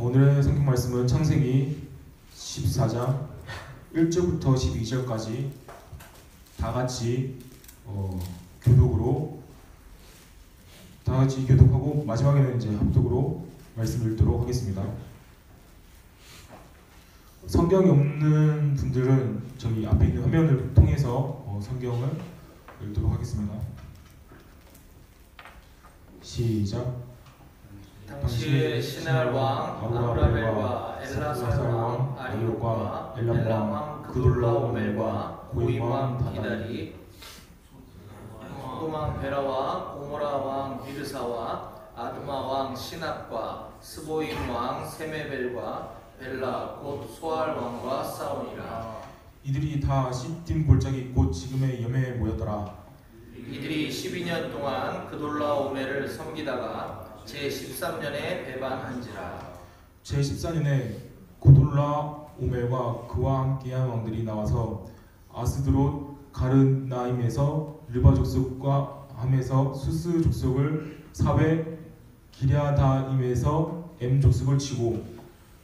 오늘의 성경 말씀은 창세기 14장 1절부터 12절까지 다 같이 교독하고 마지막에는 이제 합독으로 말씀을 읽도록 하겠습니다. 성경이 없는 분들은 저희 앞에 있는 화면을 통해서 성경을 읽도록 하겠습니다. 시작. 당시에 시날 왕 아브라벨과 엘라살 왕 아리옥과 엘람 왕 그돌라오멜과 고임 왕 디달이 소돔 왕 베라와 고모라 왕 비르사와 아드마 왕 시납과 스보임 왕 세메벨과 벨라 곧 소알 왕과 싸우니라. 이들이 다 시딤 골짜기 곧 지금의 염해에 모였더라. 이들이 12년 동안 그돌라오멜을 섬기다가 제13년에 배반한지라. 제14년에 고돌라오멜과 그와 함께한 왕들이 나와서 아스드롯 가르나임에서 르바 족속과 함에서 수스 족속을 사회 기랴다임에서 엠 족속을 치고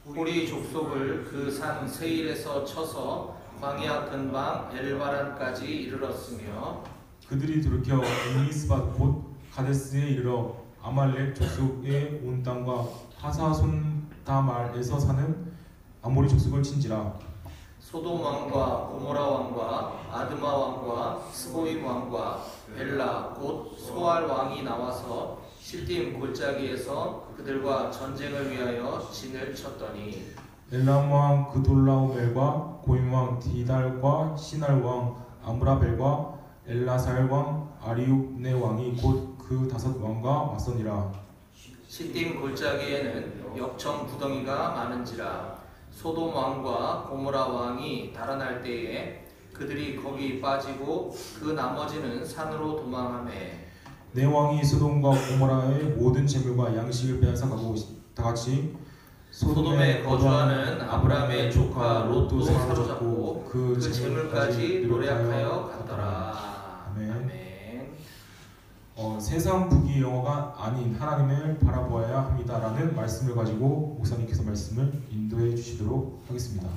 후리 족속을 그 산 세일에서 쳐서 광야 근방 엘바란까지 이르렀으며 그들이 돌이켜 미스밭 곧 가데스에 이르러 아말렉 족속의 온 땅과 하사손다말에서 사는 아모리 족속을 친지라. 소돔 왕과 고모라 왕과 아드마 왕과 스보임 왕과 벨라 곧 소알 왕이 나와서 실딤 골짜기에서 그들과 전쟁을 위하여 진을 쳤더니 엘람 왕 그돌라오멜과 고임 왕 디달과 시날 왕 아므라벨과 엘라살 왕 아리욱네 왕이 곧 그 5왕과 맞서니라. 실딤 골짜기에는 역청 구덩이가 많은지라. 소돔 왕과 고모라 왕이 달아날 때에 그들이 거기 빠지고 그 나머지는 산으로 도망하매 네 왕이 소돔과 고모라의 모든 재물과 양식을 빼앗아가고 다같이 소돔에 거주하는 아브라함의 조카 롯도 사로잡고 그 재물까지 노략하여 갔더라. 아멘. 세상 부귀 영화가 아닌 하나님을 바라보아야 합니다라는 말씀을 가지고 목사님께서 말씀을 인도해 주시도록 하겠습니다.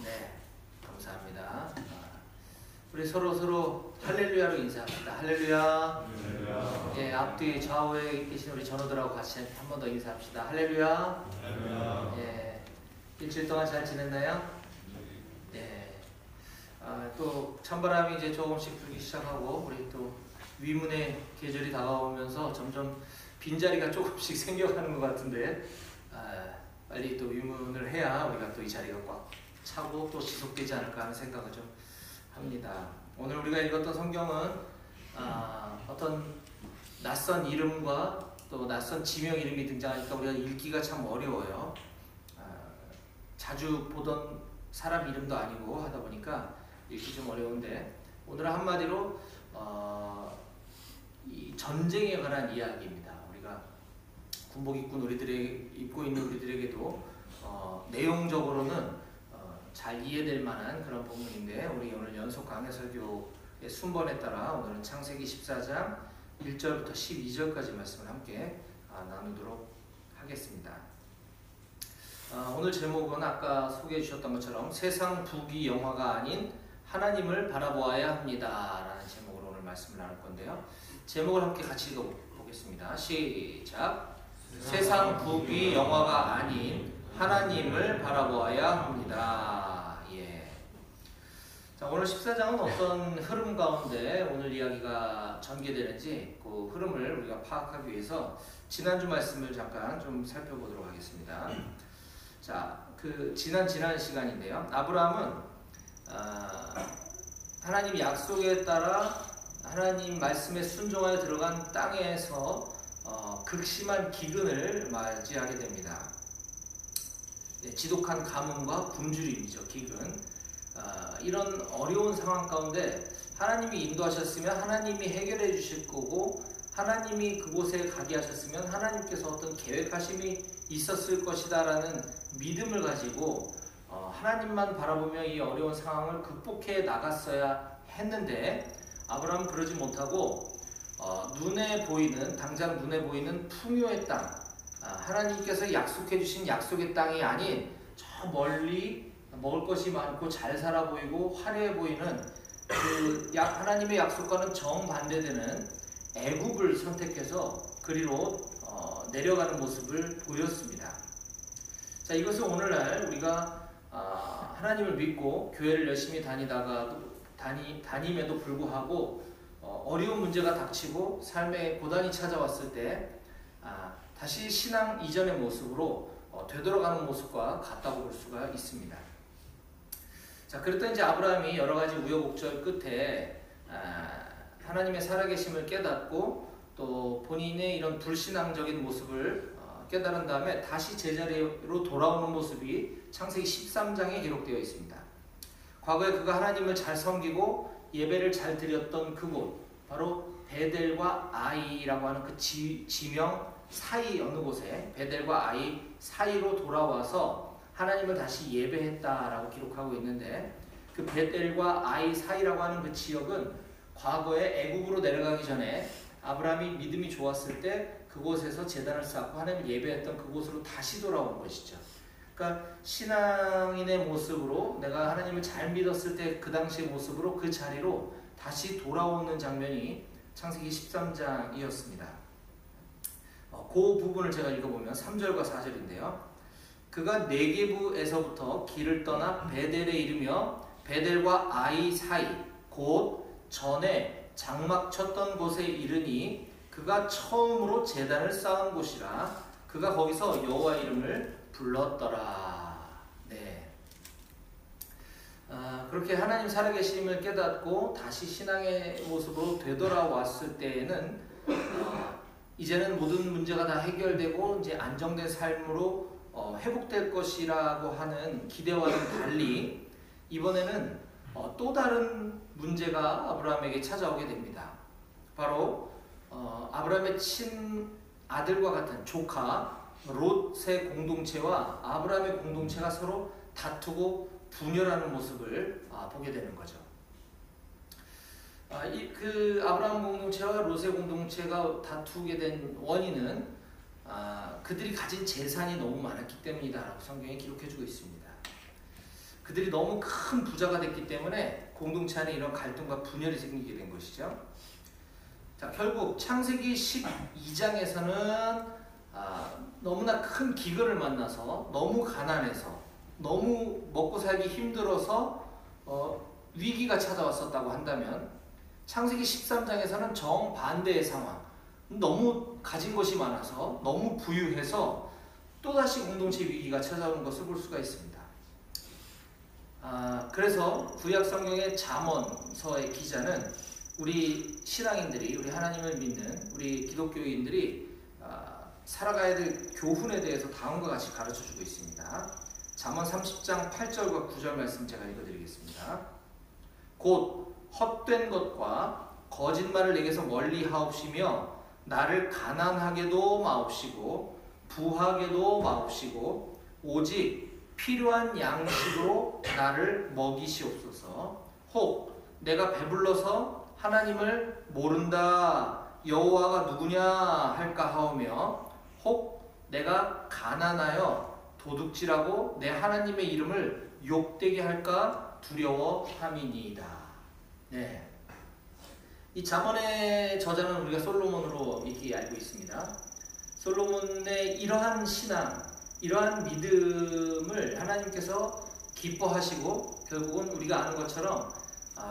네, 감사합니다. 우리 서로 할렐루야로 인사합니다. 할렐루야. 예, 앞뒤 좌우에 계신 우리 전우들하고 같이 한 번 더 인사합시다. 할렐루야. 예, 일주일 동안 잘 지냈나요? 예. 또 찬바람이 이제 조금씩 불기 시작하고 우리 또 위문의 계절이 다가오면서 점점 빈자리가 조금씩 생겨가는 것 같은데 빨리 또 위문을 해야 우리가 또 이 자리가 꽉 차고 또 지속되지 않을까 하는 생각을 좀 합니다. 오늘 우리가 읽었던 성경은 어떤 낯선 이름과 또 낯선 지명 이름이 등장하니까 우리가 읽기가 참 어려워요. 자주 보던 사람 이름도 아니고 하다 보니까 읽기 좀 어려운데 오늘은 한마디로 이 전쟁에 관한 이야기입니다. 우리가 군복 입고 있는 우리들에게도 내용적으로는 잘 이해될 만한 그런 본문인데 우리 오늘 연속 강해 설교의 순번에 따라 오늘은 창세기 14장 1절부터 12절까지 말씀을 함께 나누도록 하겠습니다. 오늘 제목은 아까 소개해 주셨던 것처럼 세상 부귀 영화가 아닌 하나님을 바라보아야 합니다 라는 제목으로 오늘 말씀을 나눌 건데요. 제목을 함께 같이 읽어보겠습니다. 시작. 세상 부귀 영화가 아닌 하나님을 바라보아야 합니다. 예. 자, 오늘 14장은 어떤 흐름 가운데 오늘 이야기가 전개되는지 그 흐름을 우리가 파악하기 위해서 지난주 말씀을 잠깐 좀 살펴보도록 하겠습니다. 자, 그 지난 시간인데요. 아브라함은 하나님 약속에 따라 하나님 말씀에 순종하여 들어간 땅에서 극심한 기근을 맞이하게 됩니다. 지독한 가뭄과 굶주림이죠. 기근. 이런 어려운 상황 가운데 하나님이 인도하셨으면 하나님이 해결해 주실 거고 하나님이 그곳에 가게 하셨으면 하나님께서 어떤 계획하심이 있었을 것이다 라는 믿음을 가지고 하나님만 바라보며 이 어려운 상황을 극복해 나갔어야 했는데 아브라함은 그러지 못하고 당장 눈에 보이는 풍요의 땅, 하나님께서 약속해 주신 약속의 땅이 아닌 저 멀리 먹을 것이 많고 잘 살아 보이고 화려해 보이는 하나님의 약속과는 정반대되는 애굽을 선택해서 그리로 내려가는 모습을 보였습니다. 자, 이것은 오늘날 우리가 하나님을 믿고 교회를 열심히 다님에도 불구하고 어려운 문제가 닥치고 삶의 고난이 찾아왔을 때 다시 신앙 이전의 모습으로 되돌아가는 모습과 같다고 볼 수가 있습니다. 자, 그랬더니 이제 아브라함이 여러 가지 우여곡절 끝에 하나님의 살아계심을 깨닫고 또 본인의 이런 불신앙적인 모습을 깨달은 다음에 다시 제자리로 돌아오는 모습이 창세기 13장에 기록되어 있습니다. 과거에 그가 하나님을 잘 섬기고 예배를 잘 드렸던 그곳, 바로 베델과 아이라고 하는 그 지명 사이 어느 곳에 베델과 아이 사이로 돌아와서 하나님을 다시 예배했다라고 기록하고 있는데, 그 베델과 아이 사이라고 하는 그 지역은 과거에 애굽으로 내려가기 전에 아브라함이 믿음이 좋았을 때 그곳에서 제단을 쌓고 하나님을 예배했던 그곳으로 다시 돌아온 것이죠. 그러니까 신앙인의 모습으로 내가 하나님을 잘 믿었을 때 그 당시의 모습으로 그 자리로 다시 돌아오는 장면이 창세기 13장이었습니다. 그 부분을 제가 읽어보면 3절과 4절인데요. 그가 네게부에서부터 길을 떠나 베델에 이르며 베델과 아이 사이 곧 전에 장막 쳤던 곳에 이르니 그가 처음으로 제단을 쌓은 곳이라 그가 거기서 여호와 이름을 불렀더라. 네. 그렇게 하나님 살아계심을 깨닫고 다시 신앙의 모습으로 되돌아왔을 때에는 이제는 모든 문제가 다 해결되고 이제 안정된 삶으로 회복될 것이라고 하는 기대와는 달리 이번에는 또 다른 문제가 아브라함에게 찾아오게 됩니다. 바로 아브라함의 친아들과 같은 조카 롯의 공동체와 아브라함의 공동체가 서로 다투고 분열하는 모습을 보게 되는 거죠. 그 아브라함 공동체와 롯의 공동체가 다투게 된 원인은 그들이 가진 재산이 너무 많았기 때문이다라고 성경에 기록해주고 있습니다. 그들이 너무 큰 부자가 됐기 때문에 공동체 안에 이런 갈등과 분열이 생기게 된 것이죠. 자, 결국 창세기 12장에서는 너무나 큰 기근을 만나서 너무 가난해서 너무 먹고 살기 힘들어서 위기가 찾아왔었다고 한다면 창세기 13장에서는 정반대의 상황, 너무 가진 것이 많아서 너무 부유해서 또다시 공동체 위기가 찾아오는 것을 볼 수가 있습니다. 그래서 구약 성경의 잠언서의 기자는 우리 신앙인들이, 우리 하나님을 믿는 우리 기독교인들이 살아가야 될 교훈에 대해서 다음과 같이 가르쳐주고 있습니다. 잠언 30장 8절과 9절 말씀 제가 읽어드리겠습니다. 곧 헛된 것과 거짓말을 내게서 멀리 하옵시며 나를 가난하게도 마옵시고 부하게도 마옵시고 오직 필요한 양식으로 나를 먹이시옵소서. 혹 내가 배불러서 하나님을 모른다 여호와가 누구냐 할까 하오며 혹 내가 가난하여 도둑질하고 내 하나님의 이름을 욕되게 할까 두려워함이니이다. 네. 이 잠언의 저자는 우리가 솔로몬으로 이렇게 알고 있습니다. 솔로몬의 이러한 신앙, 이러한 믿음을 하나님께서 기뻐하시고 결국은 우리가 아는 것처럼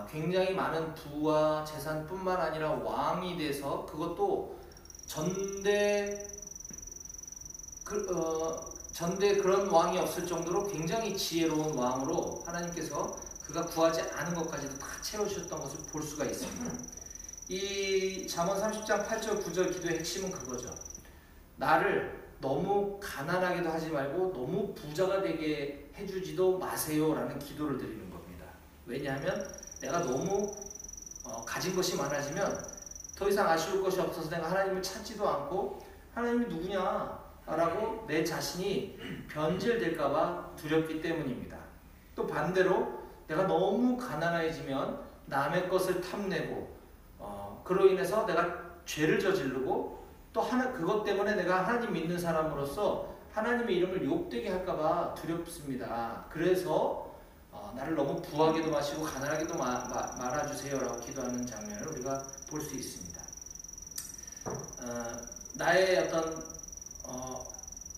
굉장히 많은 부와 재산뿐만 아니라 왕이 돼서 그것도 전대 그런 왕이 없을 정도로 굉장히 지혜로운 왕으로 하나님께서 그가 구하지 않은 것까지도 다 채워주셨던 것을 볼 수가 있습니다. 이 잠언 30장 8절 9절 기도의 핵심은 그거죠. 나를 너무 가난하게도 하지 말고 너무 부자가 되게 해주지도 마세요 라는 기도를 드리는 겁니다. 왜냐하면 내가 너무 가진 것이 많아지면 더 이상 아쉬울 것이 없어서 내가 하나님을 찾지도 않고 하나님이 누구냐 라고 내 자신이 변질될까봐 두렵기 때문입니다. 또 반대로 내가 너무 가난해지면 남의 것을 탐내고 그로 인해서 내가 죄를 저지르고 또 그것 때문에 내가 하나님 믿는 사람으로서 하나님의 이름을 욕되게 할까봐 두렵습니다. 그래서 나를 너무 부하게도 마시고 가난하게도 말아주세요라고 기도하는 장면을 우리가 볼 수 있습니다. 나의 어떤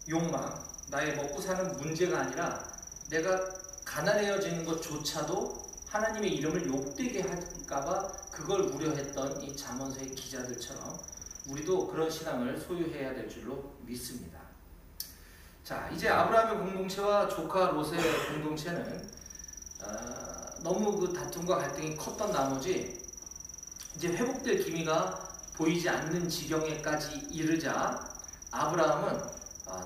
욕망, 나의 먹고 사는 문제가 아니라 내가 가난해지는 것조차도 하나님의 이름을 욕되게 할까봐 그걸 우려했던 이 잠언서의 기자들처럼 우리도 그런 신앙을 소유해야 될 줄로 믿습니다. 자, 이제 아브라함의 공동체와 조카 롯의 공동체는 너무 그 다툼과 갈등이 컸던 나머지 이제 회복될 기미가 보이지 않는 지경에까지 이르자 아브라함은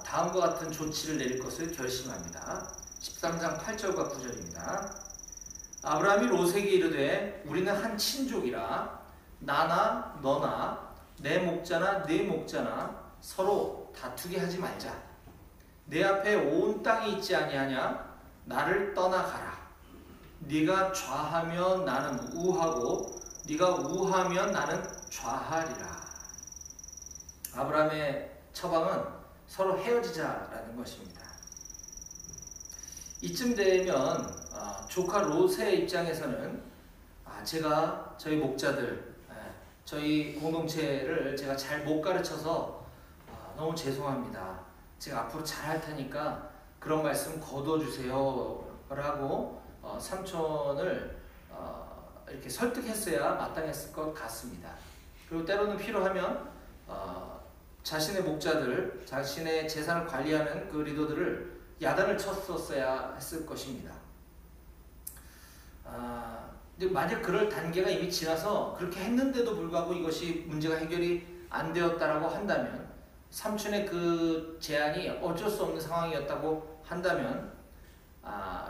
다음과 같은 조치를 내릴 것을 결심합니다. 13장 8절과 9절입니다. 아브라함이 롯에게 이르되 우리는 한 친족이라 나나 너나 내 목자나 네 목자나 서로 다투게 하지 말자. 내 앞에 온 땅이 있지 아니하냐? 나를 떠나가라. 네가 좌하면 나는 우하고 네가 우하면 나는 좌하리라. 아브라함의 처방은 서로 헤어지자라는 것입니다. 이쯤 되면 조카 롯의 입장에서는 제가 저희 목자들, 저희 공동체를 제가 잘 못 가르쳐서 너무 죄송합니다. 제가 앞으로 잘할 테니까 그런 말씀 거둬주세요 라고 삼촌을 이렇게 설득했어야 마땅했을 것 같습니다. 그리고 때로는 필요하면 자신의 목자들, 자신의 재산을 관리하는 그 리더들을 야단을 쳤었어야 했을 것입니다. 근데 만약 그럴 단계가 이미 지나서 그렇게 했는데도 불구하고 이것이 문제가 해결이 안 되었다라고 한다면, 삼촌의 그 제안이 어쩔 수 없는 상황이었다고 한다면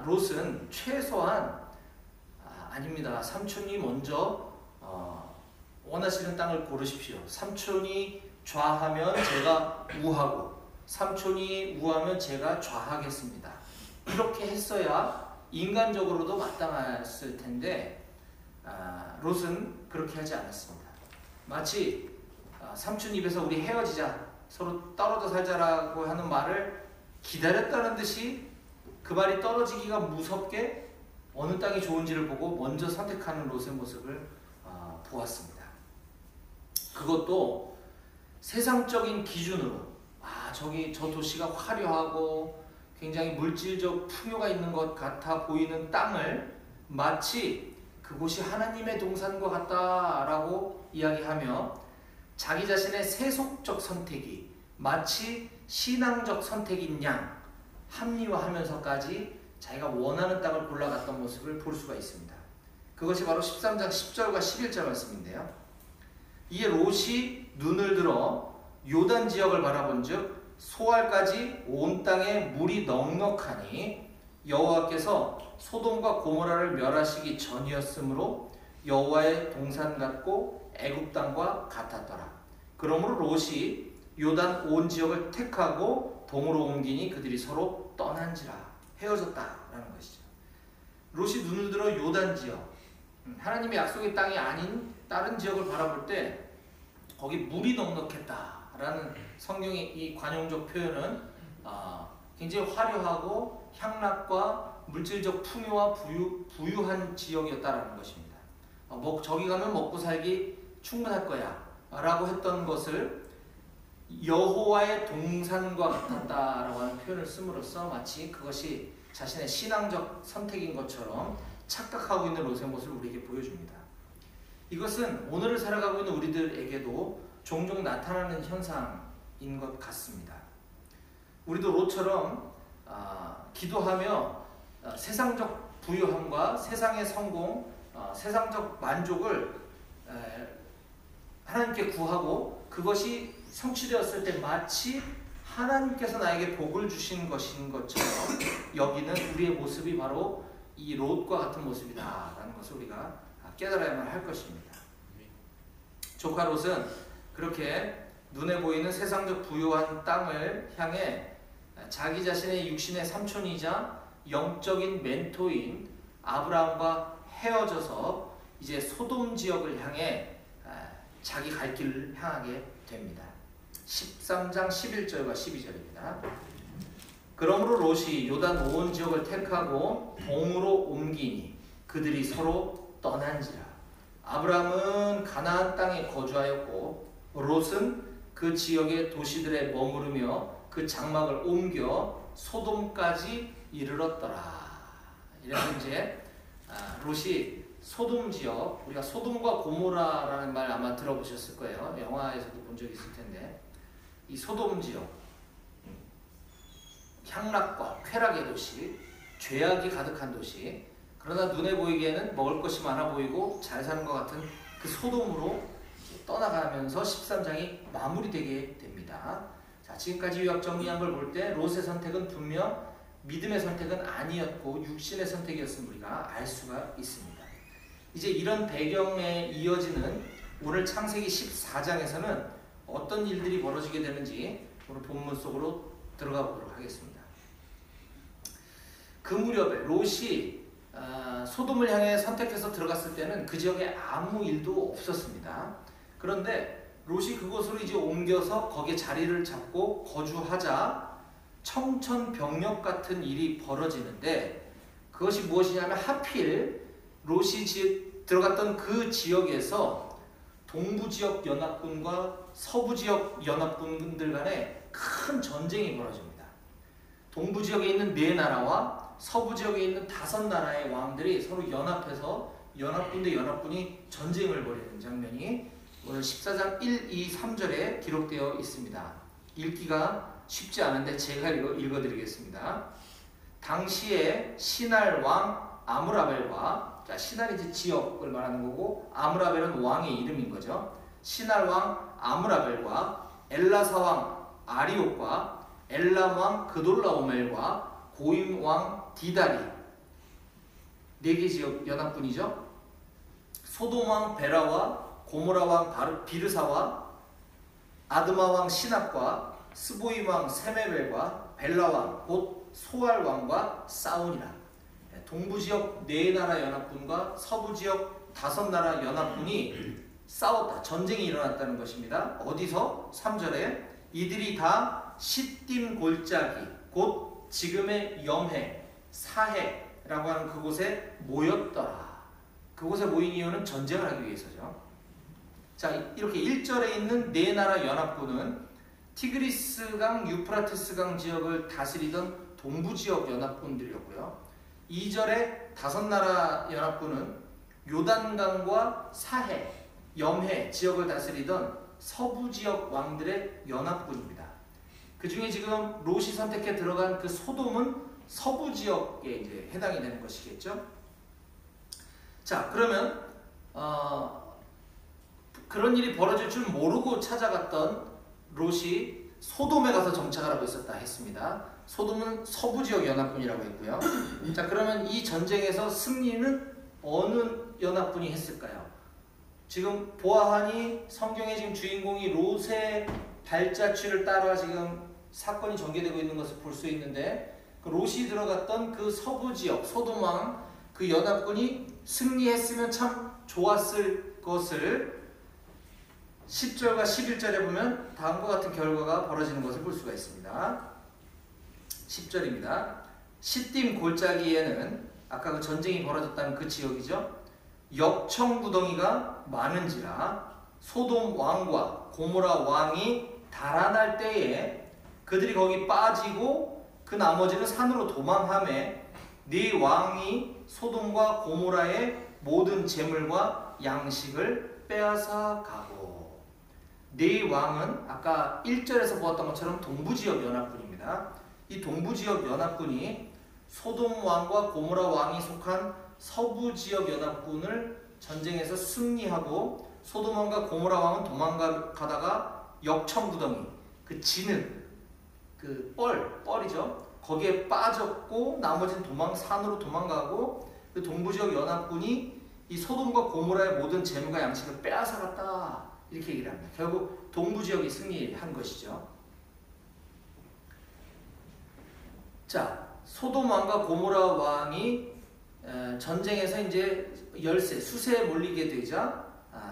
롯은 최소한 아닙니다. 삼촌이 먼저 원하시는 땅을 고르십시오. 삼촌이 좌하면 제가 우하고 삼촌이 우하면 제가 좌하겠습니다. 이렇게 했어야 인간적으로도 마땅했을 텐데 롯은 그렇게 하지 않았습니다. 마치 삼촌 입에서 우리 헤어지자, 서로 떨어져 살자라고 하는 말을 기다렸다는 듯이 그 말이 떨어지기가 무섭게 어느 땅이 좋은지를 보고 먼저 선택하는 롯의 모습을 보았습니다. 그것도 세상적인 기준으로 저 도시가 화려하고 굉장히 물질적 풍요가 있는 것 같아 보이는 땅을 마치 그곳이 하나님의 동산과 같다라고 이야기하며 자기 자신의 세속적 선택이 마치 신앙적 선택인 양 합리화하면서까지 자기가 원하는 땅을 골라갔던 모습을 볼 수가 있습니다. 그것이 바로 13장 10절과 11절 말씀인데요. 이에 롯이 눈을 들어 요단 지역을 바라본즉 소알까지 온 땅에 물이 넉넉하니 여호와께서 소돔과 고모라를 멸하시기 전이었으므로 여호와의 동산 같고 애굽 땅과 같았더라. 그러므로 롯이 요단 온 지역을 택하고 동으로 옮기니 그들이 서로 떠난지라. 헤어졌다라는 것이죠. 롯이 눈을 들어 요단 지역, 하나님의 약속의 땅이 아닌 다른 지역을 바라볼 때 거기 물이 넉넉했다라는 성경의 이 관용적 표현은 굉장히 화려하고 향락과 물질적 풍요와 부유한 지역이었다라는 것입니다. 저기 가면 먹고 살기 충분할 거야 라고 했던 것을 여호와의 동산과 같았다라고 하는 표현을 씀으로써 마치 그것이 자신의 신앙적 선택인 것처럼 착각하고 있는 롯의 모습을 우리에게 보여줍니다. 이것은 오늘을 살아가고 있는 우리들에게도 종종 나타나는 현상인 것 같습니다. 우리도 롯처럼 기도하며 세상적 부유함과 세상의 성공, 세상적 만족을 하나님께 구하고 그것이 성취되었을 때 마치 하나님께서 나에게 복을 주신 것인 것처럼 여기는 우리의 모습이 바로 이 롯과 같은 모습이다라는 것을 우리가 깨달아야만 할 것입니다. 조카 롯은 그렇게 눈에 보이는 세상적 부유한 땅을 향해 자기 자신의 육신의 삼촌이자 영적인 멘토인 아브라함과 헤어져서 이제 소돔 지역을 향해 자기 갈 길을 향하게 됩니다. 13장 11절과 12절입니다. 그러므로 롯이 요단 온 지역을 택하고 동으로 옮기니 그들이 서로 떠난지라. 아브라함은 가나안 땅에 거주하였고 롯은 그 지역의 도시들에 머무르며 그 장막을 옮겨 소돔까지 이르렀더라. 이래서 이제 롯이 소돔 지역, 우리가 소돔과 고모라라는 말 아마 들어보셨을 거예요. 영화에서도 본 적이 있을 텐데, 이 소돔 지역, 향락과 쾌락의 도시, 죄악이 가득한 도시, 그러나 눈에 보이기에는 먹을 것이 많아 보이고 잘 사는 것 같은 그 소돔으로 떠나가면서 13장이 마무리되게 됩니다. 자, 지금까지 요약 정리한 걸 볼 때 롯의 선택은 분명 믿음의 선택은 아니었고 육신의 선택이었음을 우리가 알 수가 있습니다. 이제 이런 배경에 이어지는 오늘 창세기 14장에서는 어떤 일들이 벌어지게 되는지 오늘 본문 속으로 들어가 보도록 하겠습니다. 그 무렵에 롯이 소돔을 향해 선택해서 들어갔을 때는 그 지역에 아무 일도 없었습니다. 그런데 롯이 그곳으로 이제 옮겨서 거기에 자리를 잡고 거주하자 청천벽력 같은 일이 벌어지는데, 그것이 무엇이냐면 하필 롯이 들어갔던 그 지역에서 동부지역 연합군과 서부지역 연합군들 간에 큰 전쟁이 벌어집니다. 동부지역에 있는 4나라와 서부지역에 있는 5나라의 왕들이 서로 연합해서 연합군 대 연합군이 전쟁을 벌이는 장면이 오늘 14장 1, 2, 3절에 기록되어 있습니다. 읽기가 쉽지 않은데 제가 읽어드리겠습니다. 당시에 시날 왕 아므라벨과, 자, 시날이 이제 지역을 말하는 거고 아므라벨은 왕의 이름인 거죠. 시날 왕 아므라벨과 엘라사 왕 아리옥과 엘람 왕 그돌라오멜과 고임 왕 디다리, 4개 지역 연합군이죠. 소돔 왕 베라와 고모라 왕 비르사와 아드마 왕 시납과 스보임 왕 세메벨과 벨라 왕 곧 소알 왕과 싸우니라. 동부지역 4나라 연합군과 서부지역 5나라 연합군이 싸웠다. 전쟁이 일어났다는 것입니다. 어디서? 3절에 이들이 다 시딤 골짜기 곧 지금의 염해, 사해라고 하는 그곳에 모였더라. 그곳에 모인 이유는 전쟁을 하기 위해서죠. 자, 이렇게 1절에 있는 4나라 연합군은 티그리스강, 유프라테스강 지역을 다스리던 동부지역 연합군들이었고요. 2절에 5나라 연합군은 요단강과 사해, 염해 지역을 다스리던 서부지역 왕들의 연합군입니다. 그 중에 지금 롯이 선택해 들어간 그 소돔은 서부지역에 이제 해당이 되는 것이겠죠. 자, 그러면 그런 일이 벌어질 줄 모르고 찾아갔던 롯이 소돔에 가서 정착을 하고 있었다 했습니다. 소돔은 서부지역 연합군이라고 했고요. 자, 그러면 이 전쟁에서 승리는 어느 연합군이 했을까요? 지금 보아하니 성경의 지금 주인공이 롯의 발자취를 따라 지금 사건이 전개되고 있는 것을 볼 수 있는데, 그 롯이 들어갔던 그 서부지역 소돔 왕 그 연합군이 승리했으면 참 좋았을 것을 10절과 11절에 보면 다음과 같은 결과가 벌어지는 것을 볼 수가 있습니다. 10절입니다. 시딤 골짜기에는 아까 그 전쟁이 벌어졌다는 그 지역이죠. 역청구덩이가 많은지라 소돔 왕과 고모라 왕이 달아날 때에 그들이 거기 빠지고 그 나머지는 산으로 도망하매 네 왕이 소돔과 고모라의 모든 재물과 양식을 빼앗아 가고. 네 왕은 아까 1절에서 보았던 것처럼 동부지역 연합군입니다. 이 동부지역 연합군이 소돔 왕과 고모라 왕이 속한 서부지역 연합군을 전쟁에서 승리하고 소돔 왕과 고모라 왕은 도망가다가 역청구덩이, 그 진흙, 그 뻘이죠. 거기에 빠졌고 나머지는 산으로 도망가고, 그 동부지역 연합군이 이 소돔과 고모라의 모든 재물과 양식을 빼앗아갔다, 이렇게 얘기를 합니다. 결국 동부지역이 승리한 것이죠. 자, 소돔 왕과 고모라 왕이 전쟁에서 이제 수세에 몰리게 되자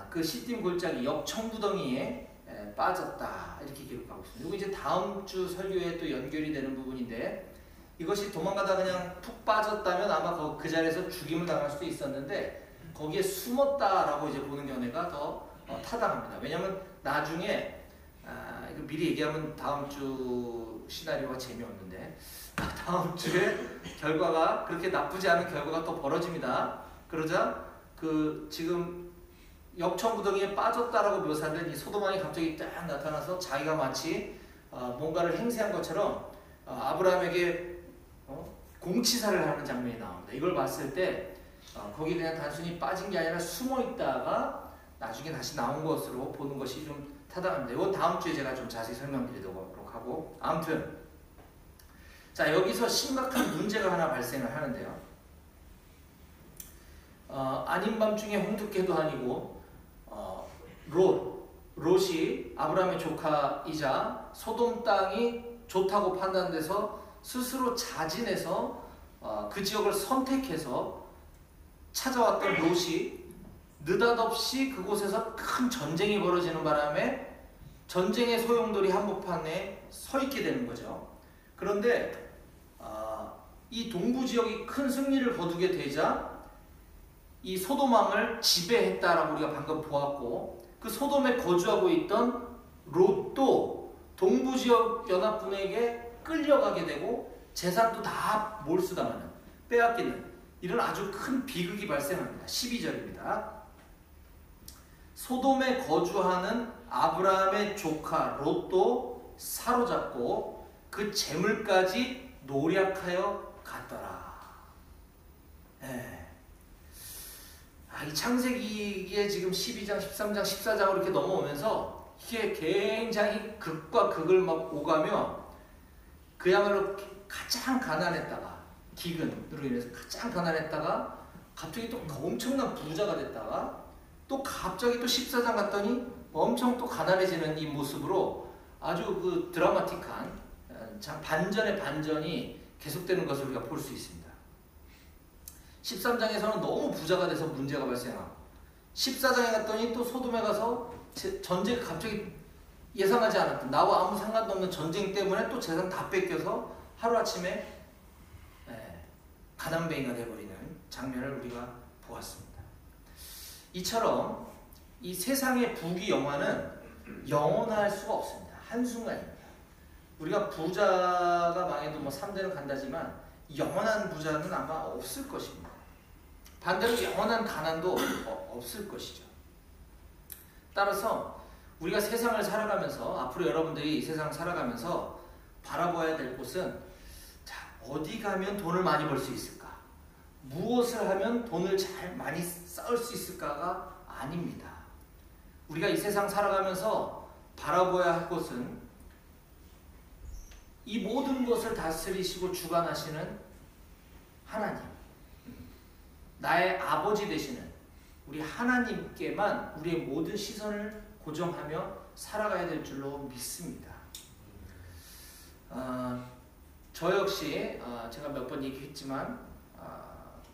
그 시딤 골짜기 역청구덩이에 빠졌다 이렇게 기록하고 있습니다. 이거 이제 다음 주 설교에 또 연결이 되는 부분인데 이것이 도망가다 그냥 푹 빠졌다면 아마 그 자리에서 죽임을 당할 수도 있었는데 거기에 숨었다라고 이제 보는 견해가 더 타당합니다. 왜냐하면 나중에 이거 미리 얘기하면 다음 주 시나리오가 재미없는데 다음 주에 결과가 그렇게 나쁘지 않은 결과가 또 벌어집니다. 그러자 그 지금 역청구덩이에 빠졌다라고 묘사된 이 소돔왕이 갑자기 딱 나타나서 자기가 마치 뭔가를 행세한 것처럼 아브라함에게 공치사를 하는 장면이 나옵니다. 이걸 봤을 때 거기 그냥 단순히 빠진 게 아니라 숨어 있다가 나중에 다시 나온 것으로 보는 것이 좀 타당합니다. 이건 다음 주에 제가 좀 자세히 설명드리도록 하고 아무튼 자 여기서 심각한 문제가 하나 발생을 하는데요. 아닌 밤중에 홍두깨도 아니고 롯이 아브라함의 조카이자 소돔 땅이 좋다고 판단돼서 스스로 자진해서 그 지역을 선택해서 찾아왔던 롯이 느닷없이 그곳에서 큰 전쟁이 벌어지는 바람에 전쟁의 소용돌이 한복판에 서 있게 되는 거죠. 그런데 이 동부 지역이 큰 승리를 거두게 되자 이 소돔왕을 지배했다라고 우리가 방금 보았고 그 소돔에 거주하고 있던 롯도 동부 지역 연합군에게 끌려가게 되고 재산도 다 몰수당하는 빼앗기는 이런 아주 큰 비극이 발생합니다. 12절입니다. 소돔에 거주하는 아브라함의 조카 롯도 사로잡고 그 재물까지 노략하여 갔더라. 이 창세기에 지금 12장, 13장, 14장으로 이렇게 넘어오면서 이게 굉장히 극과 극을 막 오가며 그야말로 가장 가난했다가 기근으로 인해서 가장 가난했다가 갑자기 또 엄청난 부자가 됐다가 또 갑자기 또 14장 갔더니 엄청 또 가난해지는 이 모습으로 아주 그 드라마틱한 반전의 반전이 계속되는 것을 우리가 볼 수 있습니다. 13장에서는 너무 부자가 돼서 문제가 발생하고 14장에 갔더니 또 소돔에 가서 전쟁이 갑자기 예상하지 않았던 나와 아무 상관도 없는 전쟁 때문에 또 재산 다 뺏겨서 하루아침에 가난뱅이가 되어버리는 장면을 우리가 보았습니다. 이처럼 이 세상의 부귀영화는 영원할 수가 없습니다. 한순간입니다. 우리가 부자가 망해도 뭐 3대는 간다지만 영원한 부자는 아마 없을 것입니다. 반대로 영원한 가난도 없을 것이죠. 따라서 우리가 세상을 살아가면서 앞으로 여러분들이 이 세상을 살아가면서 바라봐야 될 곳은 자, 어디 가면 돈을 많이 벌 수 있을까? 무엇을 하면 돈을 잘 많이 쌓을 수 있을까가 아닙니다. 우리가 이 세상 살아가면서 바라봐야 할 것은 이 모든 것을 다스리시고 주관하시는 하나님, 나의 아버지 되시는 우리 하나님께만 우리의 모든 시선을 고정하며 살아가야 될 줄로 믿습니다. 저 역시 제가 몇 번 얘기했지만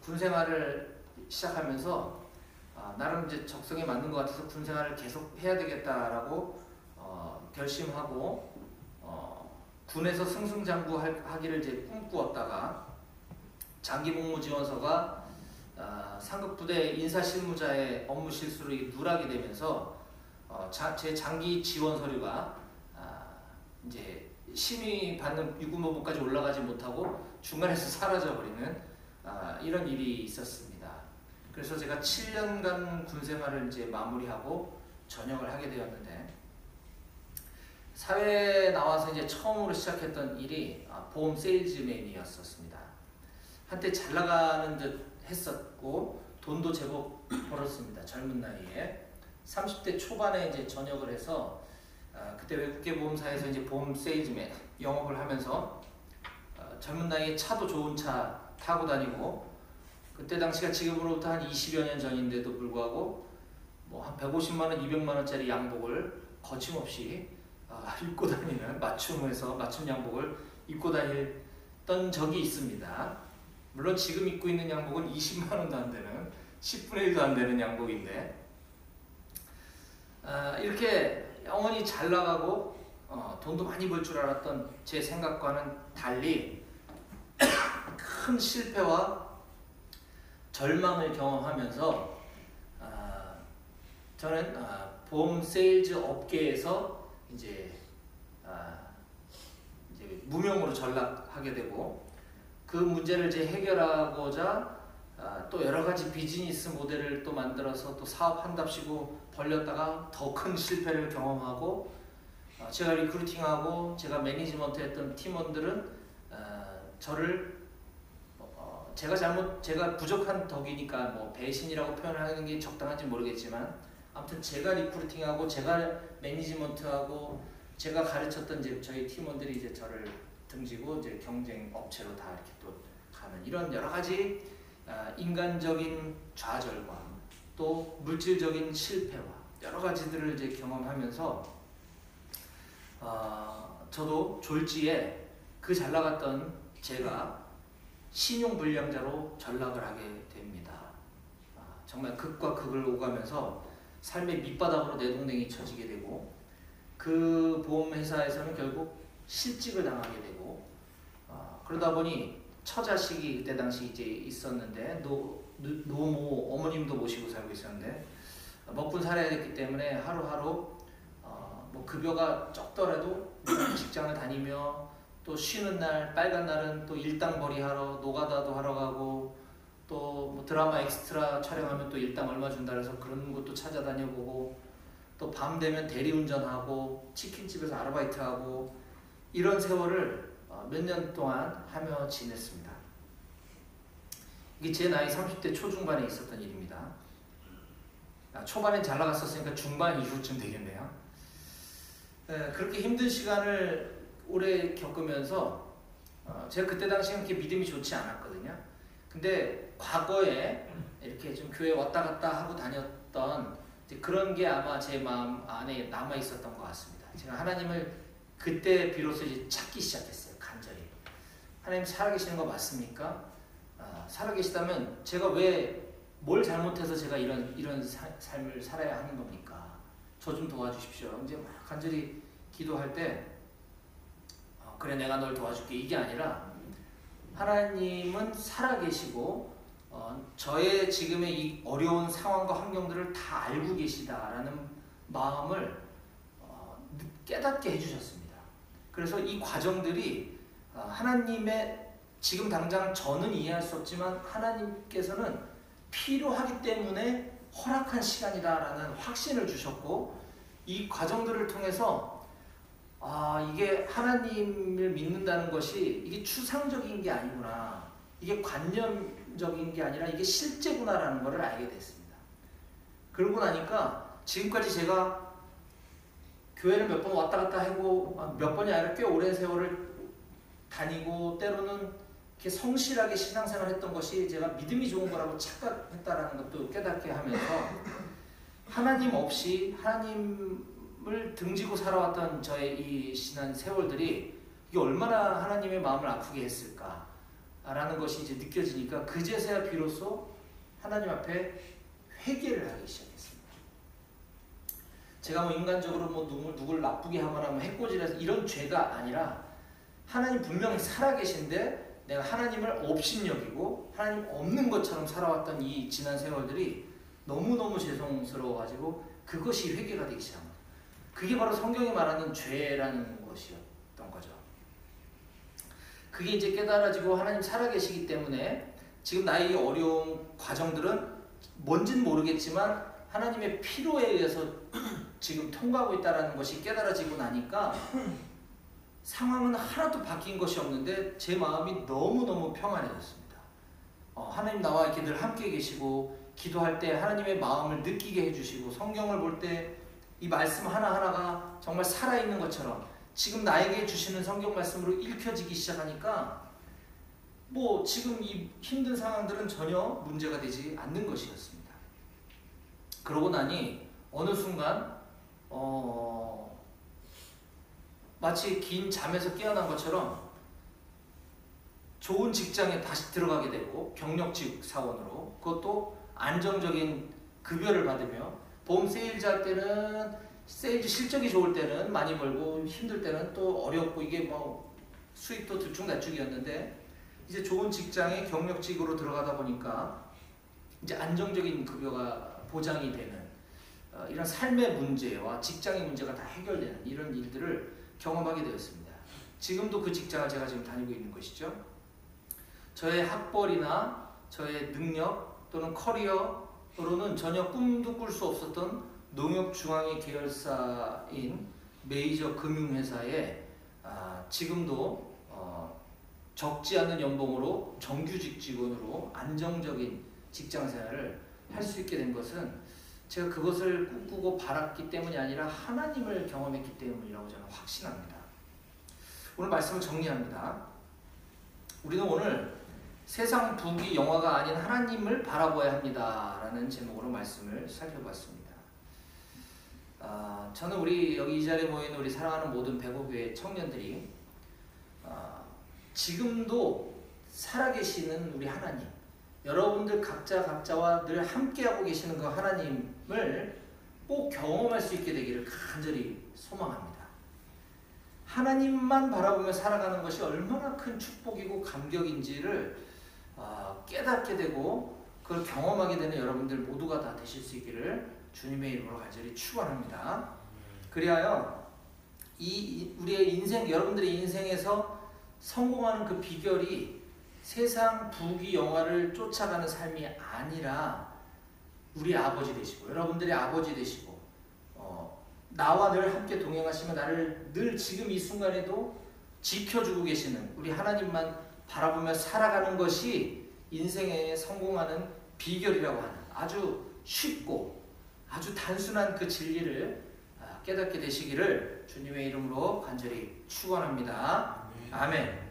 군생활을 시작하면서 나름 이제 적성에 맞는 것 같아서 군생활을 계속 해야 되겠다라고 결심하고 군에서 승승장구하기를 이제 꿈꾸었다가 장기복무지원서가 상급부대 인사실무자의 업무 실수로 누락이 되면서 제 장기 지원 서류가 이제 심의 받는 유급무부까지 올라가지 못하고 중간에서 사라져버리는 이런 일이 있었습니다. 그래서 제가 7년간 군생활을 이제 마무리하고 전역을 하게 되었는데 사회에 나와서 이제 처음으로 시작했던 일이 보험 세일즈맨이었습니다. 한때 잘 나가는 듯 했었고 돈도 제법 벌었습니다. 젊은 나이에 30대 초반에 이제 전역을 해서 그때 외국계 보험사에서 이제 보험 세일즈맨 영업을 하면서 젊은 나이에 차도 좋은 차 타고 다니고 그때 당시가 지금으로부터 한 20여 년 전인데도 불구하고 뭐 한 150만 원, 200만 원짜리 양복을 거침없이 입고 다니는 맞춤 양복을 입고 다녔던 적이 있습니다. 물론 지금 입고 있는 양복은 20만 원도 안 되는 10분의 1도 안 되는 양복인데 이렇게 영원히 잘 나가고 돈도 많이 벌 줄 알았던 제 생각과는 달리 큰 실패와 절망을 경험하면서 저는 보험 세일즈 업계에서 이제 무명으로 전락하게 되고, 그 문제를 이제 해결하고자 또 여러 가지 비즈니스 모델을 또 만들어서 또 사업한답시고 벌렸다가 더 큰 실패를 경험하고, 제가 리크루팅하고 제가 매니지먼트 했던 팀원들은 저를 제가 부족한 덕이니까 뭐 배신이라고 표현하는 게 적당한지 모르겠지만, 아무튼 제가 리크루팅하고 제가 매니지먼트하고 제가 가르쳤던 이제 저희 팀원들이 이제 저를 등지고 이제 경쟁 업체로 다 이렇게 또 가는, 이런 여러 가지 인간적인 좌절과 또 물질적인 실패와 여러 가지들을 이제 경험하면서 저도 졸지에 그 잘 나갔던 제가 신용불량자로 전락을 하게 됩니다. 정말 극과 극을 오가면서 삶의 밑바닥으로 내동댕이 쳐지게 되고, 그 보험회사에서는 결국 실직을 당하게 되고, 그러다 보니 처자식이 그때 당시 이제 있었는데 노모 어머님도 모시고 살고 있었는데 먹고 살아야 됐기 때문에 하루하루 뭐 급여가 적더라도 직장을 다니며, 또 쉬는 날 빨간 날은 또 일당벌이 하러 노가다도 하러 가고, 또 뭐 드라마 엑스트라 촬영하면 또 일당 얼마 준다 해서 그런 것도 찾아다녀보고, 또 밤 되면 대리운전하고 치킨집에서 아르바이트하고, 이런 세월을 몇 년 동안 하며 지냈습니다. 이게 제 나이 30대 초중반에 있었던 일입니다. 초반엔 잘 나갔었으니까 중반 이후쯤 되겠네요. 그렇게 힘든 시간을 오래 겪으면서 제가 그때 당시에 그렇게 믿음이 좋지 않았거든요. 근데 과거에 이렇게 좀 교회 왔다 갔다 하고 다녔던 그런 게 아마 제 마음 안에 남아 있었던 것 같습니다. 제가 하나님을 그때 비로소 이제 찾기 시작했어요. 간절히. 하나님 살아계시는 거 맞습니까? 살아계시다면 제가 왜 뭘 잘못해서 제가 이런 삶을 살아야 하는 겁니까? 저 좀 도와주십시오. 이제 막 간절히 기도할 때 그래 내가 널 도와줄게 이게 아니라, 하나님은 살아계시고 저의 지금의 이 어려운 상황과 환경들을 다 알고 계시다라는 마음을 깨닫게 해주셨습니다. 그래서 이 과정들이 하나님의, 지금 당장 저는 이해할 수 없지만 하나님께서는 필요하기 때문에 허락한 시간이다라는 확신을 주셨고, 이 과정들을 통해서 이게 하나님을 믿는다는 것이 이게 추상적인 게 아니구나, 이게 관념적인 게 아니라 이게 실제구나라는 것을 알게 됐습니다. 그러고 나니까 지금까지 제가 교회를 몇 번 왔다 갔다 하고, 몇 번이 아니라 꽤 오랜 세월을 다니고 때로는 이렇게 성실하게 신앙생활을 했던 것이 제가 믿음이 좋은 거라고 착각했다라는 것도 깨닫게 하면서, 하나님 없이 하나님을 등지고 살아왔던 저의 이 지난 세월들이 이게 얼마나 하나님의 마음을 아프게 했을까라는 것이 이제 느껴지니까, 그제서야 비로소 하나님 앞에 회개를 하기 시작했습니다. 제가 뭐 인간적으로 뭐 누굴 나쁘게 하거나 뭐 해코지해서 이런 죄가 아니라, 하나님 분명히 살아계신데 내가 하나님을 업신여기고 하나님 없는 것처럼 살아왔던 이 지난 세월들이 너무너무 죄송스러워가지고 그것이 회개가 되기 시작합니다. 그게 바로 성경이 말하는 죄라는 것이었던 거죠. 그게 이제 깨달아지고 하나님 살아계시기 때문에 지금 나의 어려운 과정들은 뭔지는 모르겠지만 하나님의 필요에 의해서 지금 통과하고 있다는 것이 깨달아지고 나니까 상황은 하나도 바뀐 것이 없는데 제 마음이 너무너무 평안해졌습니다. 하나님 나와 이렇게 늘 함께 계시고, 기도할 때 하나님의 마음을 느끼게 해주시고, 성경을 볼 때 이 말씀 하나하나가 정말 살아있는 것처럼 지금 나에게 주시는 성경 말씀으로 읽혀지기 시작하니까 뭐 지금 이 힘든 상황들은 전혀 문제가 되지 않는 것이었습니다. 그러고 나니 어느 순간 마치 긴 잠에서 깨어난 것처럼 좋은 직장에 다시 들어가게 되고, 경력직 사원으로, 그것도 안정적인 급여를 받으며, 보험 세일즈 할 때는 세일즈 실적이 좋을 때는 많이 벌고 힘들 때는 또 어렵고 이게 뭐 수익도 들쭉날쭉이었는데 이제 좋은 직장에 경력직으로 들어가다 보니까 이제 안정적인 급여가 보장이 되는 이런 삶의 문제와 직장의 문제가 다 해결되는 이런 일들을 경험하게 되었습니다. 지금도 그 직장을 제가 지금 다니고 있는 것이죠. 저의 학벌이나 저의 능력 또는 커리어로는 전혀 꿈도 꿀 수 없었던 농협중앙회 계열사인 메이저 금융회사에 지금도 적지 않은 연봉으로 정규직 직원으로 안정적인 직장 생활을 할 수 있게 된 것은 제가 그것을 꿈꾸고 바랐기 때문이 아니라 하나님을 경험했기 때문이라고 저는 확신합니다. 오늘 말씀을 정리합니다. 우리는 오늘 세상 부귀 영화가 아닌 하나님을 바라보아야 합니다 라는 제목으로 말씀을 살펴봤습니다. 저는 우리 여기 이 자리에 모인 우리 사랑하는 모든 백오교회 청년들이 지금도 살아계시는 우리 하나님, 여러분들 각자와 늘 함께하고 계시는 그 하나님을 꼭 경험할 수 있게 되기를 간절히 소망합니다. 하나님만 바라보며 살아가는 것이 얼마나 큰 축복이고 감격인지를 깨닫게 되고 그걸 경험하게 되는 여러분들 모두가 다 되실 수 있기를 주님의 이름으로 간절히 축원합니다. 그리하여 우리의 인생, 여러분들의 인생에서 성공하는 그 비결이 세상 부귀 영화를 쫓아가는 삶이 아니라 우리 아버지 되시고 여러분들의 아버지 되시고 나와 늘 함께 동행하시며 나를 늘 지금 이 순간에도 지켜주고 계시는 우리 하나님만 바라보며 살아가는 것이 인생에 성공하는 비결이라고 하는 아주 쉽고 아주 단순한 그 진리를 깨닫게 되시기를 주님의 이름으로 간절히 축원합니다. 아멘.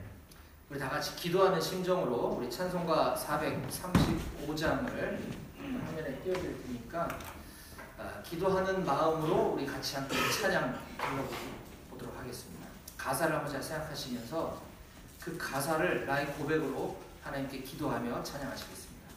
우리 다 같이 기도하는 심정으로 우리 찬송가 435장을 화면에 띄워드릴 테니까 기도하는 마음으로 우리 같이 함께 찬양 불러보도록 하겠습니다. 가사를 한번 잘 생각하시면서 그 가사를 나의 고백으로 하나님께 기도하며 찬양하시겠습니다.